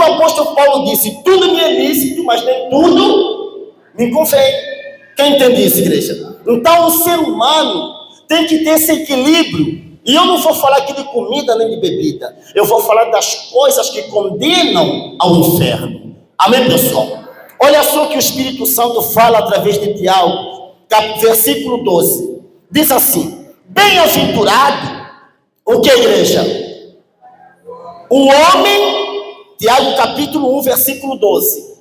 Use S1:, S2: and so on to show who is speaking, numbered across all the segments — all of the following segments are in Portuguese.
S1: que o apóstolo Paulo disse: tudo me é lícito, mas nem tudo me convém. Quem entende isso, igreja? Então o ser humano tem que ter esse equilíbrio. E eu não vou falar aqui de comida nem de bebida. Eu vou falar das coisas que condenam ao inferno. Amém, pessoal? Olha só o que o Espírito Santo fala através de Tiago, versículo 12. Diz assim: bem-aventurado, o que, igreja? O homem, Tiago capítulo 1, versículo 12.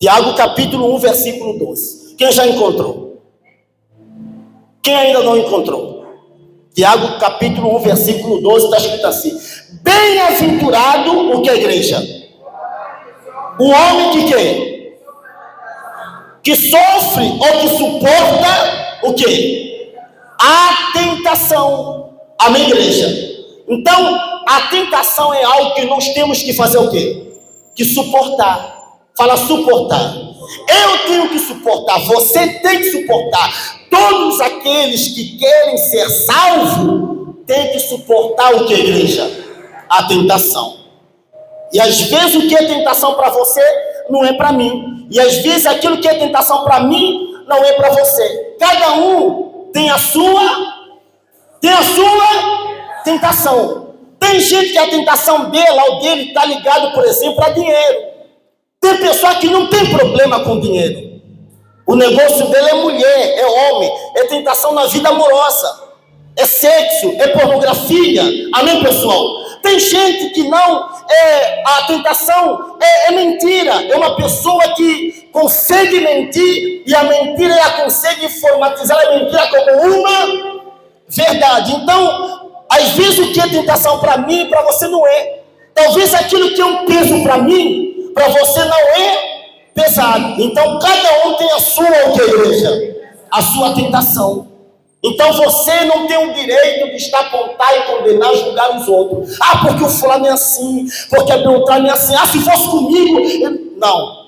S1: Tiago capítulo 1, versículo 12. Quem já encontrou? Quem ainda não encontrou? Tiago capítulo 1, versículo 12, está escrito assim: bem-aventurado, o que, igreja? O homem que quê? Que sofre ou que suporta o quê? A tentação. Amém, igreja? Então, a tentação é algo que nós temos que fazer o quê? Que suportar. Fala suportar. Eu tenho que suportar, você tem que suportar. Todos aqueles que querem ser salvos têm que suportar o que, igreja? A tentação. E às vezes o que é tentação para você não é para mim. E às vezes aquilo que é tentação para mim não é para você. Cada um tem a sua tentação. Tem gente que a tentação dela ou dele está ligado, por exemplo, a dinheiro. Tem pessoa que não tem problema com dinheiro. O negócio dele é mulher, é homem, é tentação na vida amorosa, é sexo, é pornografia. Amém, pessoal? Tem gente que não, a tentação é mentira. É uma pessoa que consegue mentir e a mentira ela consegue formatizar a mentira como uma verdade. Então, às vezes o que é tentação para mim, para você não é. Talvez aquilo que é um peso para mim, para você não é pesado. Então cada um tem a sua, o que, igreja? A sua tentação. Então você não tem o direito de estar apontar e condenar, julgar os outros. Ah, porque o fulano é assim, porque a Beltrano é assim. Ah, se fosse comigo... Não.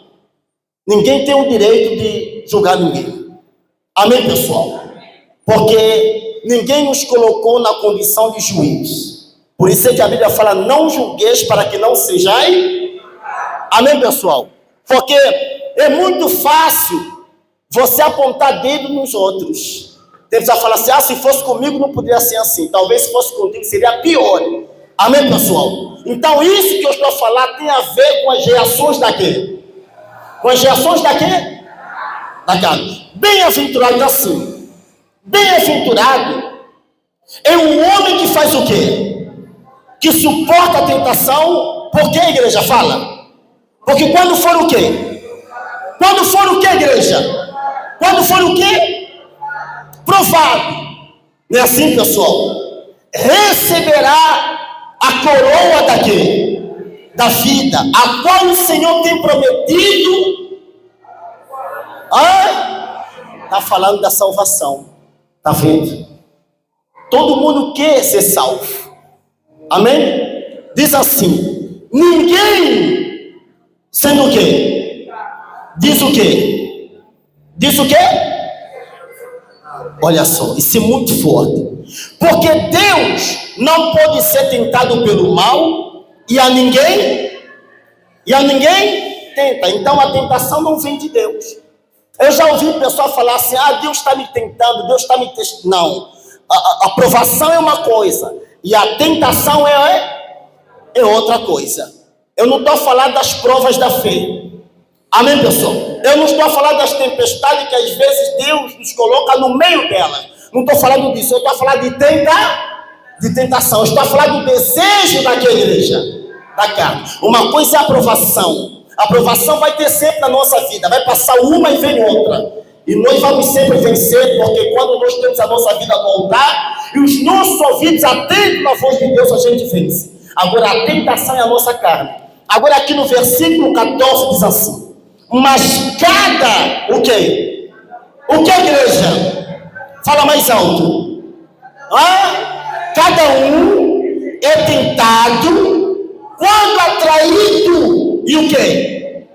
S1: Ninguém tem o direito de julgar ninguém. Amém, pessoal? Porque ninguém nos colocou na condição de juiz. Por isso é que a Bíblia fala: não julgueis para que não sejais. Amém, pessoal? Porque é muito fácil você apontar dedo nos outros. Tem pessoa que fala assim: ah, se fosse comigo não poderia ser assim. Talvez se fosse contigo seria pior. Amém, pessoal? Então isso que eu estou a falar tem a ver com as reações da quê? Com as reações da quê? Da carne. Bem-aventurado assim. Bem-aventurado é um homem que faz o quê? Que suporta a tentação. Por que a igreja fala? Porque quando for o quê? Quando for o quê, igreja? Quando for o quê? Provado. Não é assim, pessoal? Receberá a coroa da quê? Da vida, a qual o Senhor tem prometido. Está falando da salvação. Está vendo? Todo mundo quer ser salvo. Amém? Diz assim: ninguém, sendo o quê? Diz o quê? Diz o quê? Olha só, isso é muito forte. Porque Deus não pode ser tentado pelo mal e a ninguém tenta. Então a tentação não vem de Deus. Eu já ouvi pessoal falar assim: ah, Deus está me tentando, Deus está me testando. Não, a aprovação é uma coisa e a tentação é outra coisa. Eu não estou a falar das provas da fé. Amém, pessoal? Eu não estou a falar das tempestades que às vezes Deus nos coloca no meio delas. Não estou falando disso. Eu estou a falar de tentação. Eu estou a falar do desejo daquela igreja, da carne. Uma coisa é a aprovação. A aprovação vai ter sempre na nossa vida. Vai passar uma e vem outra. E nós vamos sempre vencer, porque quando nós temos a nossa vida a voltar e os nossos ouvidos atentos na voz de Deus, a gente vence. Agora a tentação é a nossa carne. Agora aqui no versículo 14 diz assim: mas cada, o quê? O que, igreja? Fala mais alto. Cada um é tentado quando atraído, e o quê?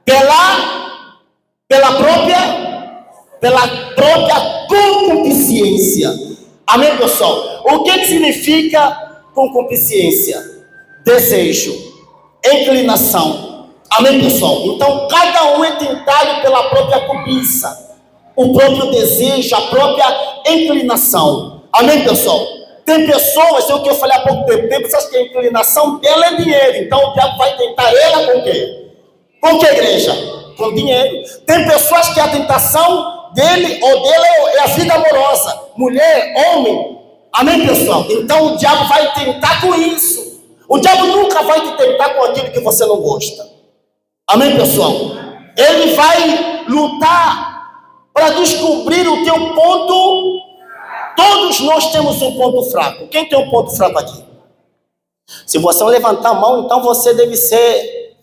S1: Pela própria concupiscência. Amém, pessoal? O que significa concupiscência? Desejo. inclinação. Amém, pessoal? Então, cada um é tentado pela própria cobiça, o próprio desejo, a própria inclinação. Amém, pessoal? Tem pessoas, é o que eu falei há pouco tempo, tem pessoas que a inclinação dela é dinheiro. Então, o diabo vai tentar ela com o quê? Com que, igreja? Com dinheiro. Tem pessoas que a tentação dele ou dela é a vida amorosa. Mulher, homem. Amém, pessoal? Então, o diabo vai tentar com isso. O diabo nunca vai te tentar com aquilo que você não gosta. Amém, pessoal? Ele vai lutar para descobrir o teu ponto. Todos nós temos um ponto fraco. Quem tem um ponto fraco aqui? Se você levantar a mão, então você deve ser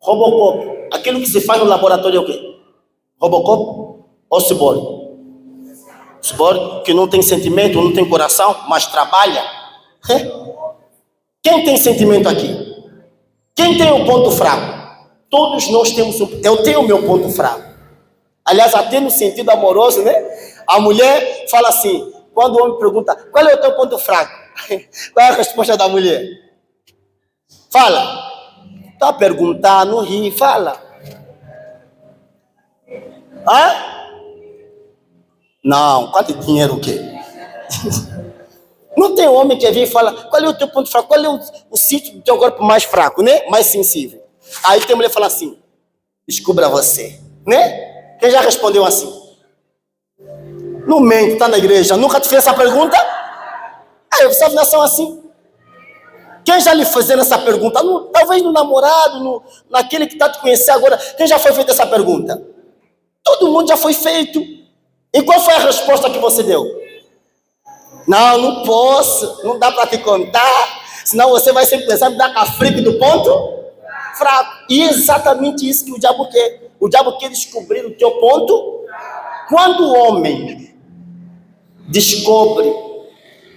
S1: Robocop. Aquilo que se faz no laboratório é o quê? Robocop ou Cyborg? Cyborg que não tem sentimento, não tem coração, mas trabalha. Quem tem sentimento aqui? Quem tem um ponto fraco? Todos nós temos eu tenho o meu ponto fraco. Aliás, até no sentido amoroso, né? A mulher fala assim, quando o homem pergunta, qual é o teu ponto fraco? Qual é a resposta da mulher? Fala. Tá a perguntar, não ri, fala. Hã? Não, quanto dinheiro o quê? Não tem homem que vem e fala, qual é o teu ponto fraco? Qual é o sítio do teu corpo mais fraco, né? Mais sensível. Aí tem mulher que fala assim, descubra você, né? Quem já respondeu assim? Não mente, tá na igreja, nunca te fez essa pergunta? Vocês não são assim. Quem já lhe fez essa pergunta? Talvez no namorado, naquele que está te conhecendo agora, quem já foi feito essa pergunta? Todo mundo já foi feito. E qual foi a resposta que você deu? Não posso, não dá para te contar, senão você vai sempre pensar em dar cafrique do ponto fraco. E é exatamente isso que o diabo quer. O diabo quer descobrir o teu ponto. Quando o homem descobre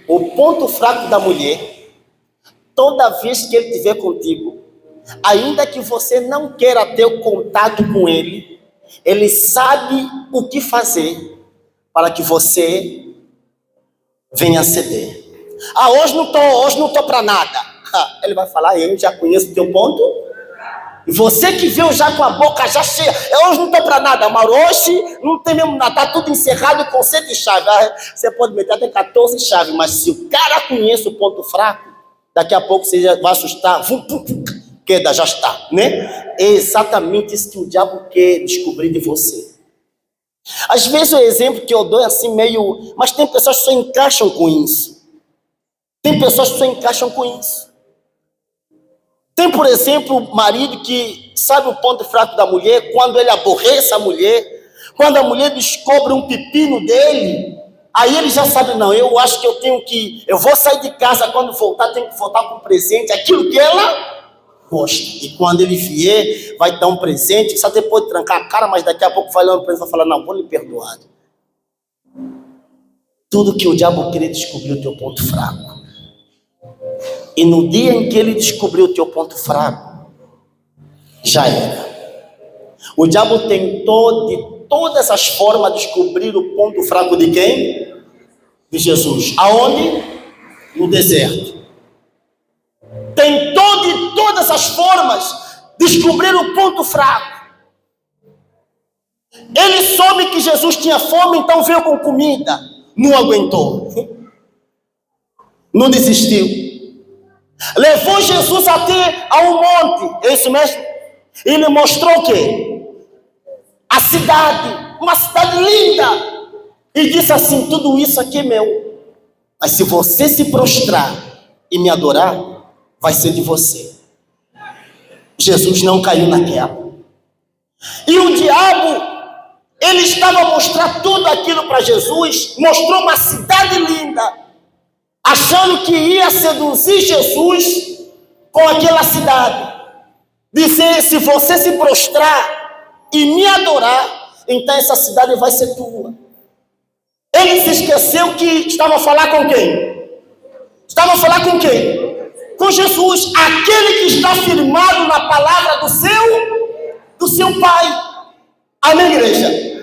S1: o ponto fraco da mulher, toda vez que ele estiver contigo, ainda que você não queira ter o contato com ele, ele sabe o que fazer para que você venha ceder. Hoje não tô para nada. Ele vai falar, eu já conheço o teu ponto. E você que veio já com a boca já cheia, hoje não tô para nada, mas hoje não tem mesmo nada, tá tudo encerrado com 7 chaves. Você pode meter até 14 chaves, mas se o cara conhece o ponto fraco, daqui a pouco você já vai assustar, queda, já está, né? É exatamente isso que o diabo quer descobrir de você. Às vezes o exemplo que eu dou é assim meio, mas tem pessoas que só encaixam com isso. Tem pessoas que só encaixam com isso. Tem, por exemplo, o marido que sabe o ponto fraco da mulher, quando ele aborrece a mulher, quando a mulher descobre um pepino dele, aí ele já sabe, não, eu acho que eu vou sair de casa, quando voltar, tenho que voltar com um presente, aquilo que ela gosta. E quando ele vier, vai dar um presente, só depois de trancar a cara, mas daqui a pouco vai lá no presente e vai falar, não, vou lhe perdoar. Tudo que o diabo queria descobrir o teu ponto fraco. E no dia em que ele descobriu o teu ponto fraco, já era. O diabo tentou de todas as formas descobrir o ponto fraco de quem? De Jesus. Aonde? No deserto. Tentou de todas as formas descobrir o ponto fraco. Ele soube que Jesus tinha fome, então veio com comida. Não aguentou. Não desistiu. Levou Jesus até a um monte. É isso mesmo? Ele mostrou o quê? A cidade. Uma cidade linda. E disse assim, tudo isso aqui é meu. Mas se você se prostrar e me adorar, vai ser de você. Jesus não caiu naquela. E o diabo, ele estava a mostrar tudo aquilo para Jesus, mostrou uma cidade linda, achando que ia seduzir Jesus com aquela cidade. Dizer, se você se prostrar e me adorar, então essa cidade vai ser tua. Ele se esqueceu que estava a falar com quem? Estava a falar com quem? Com Jesus, aquele que está firmado na palavra do seu Pai. Amém, igreja?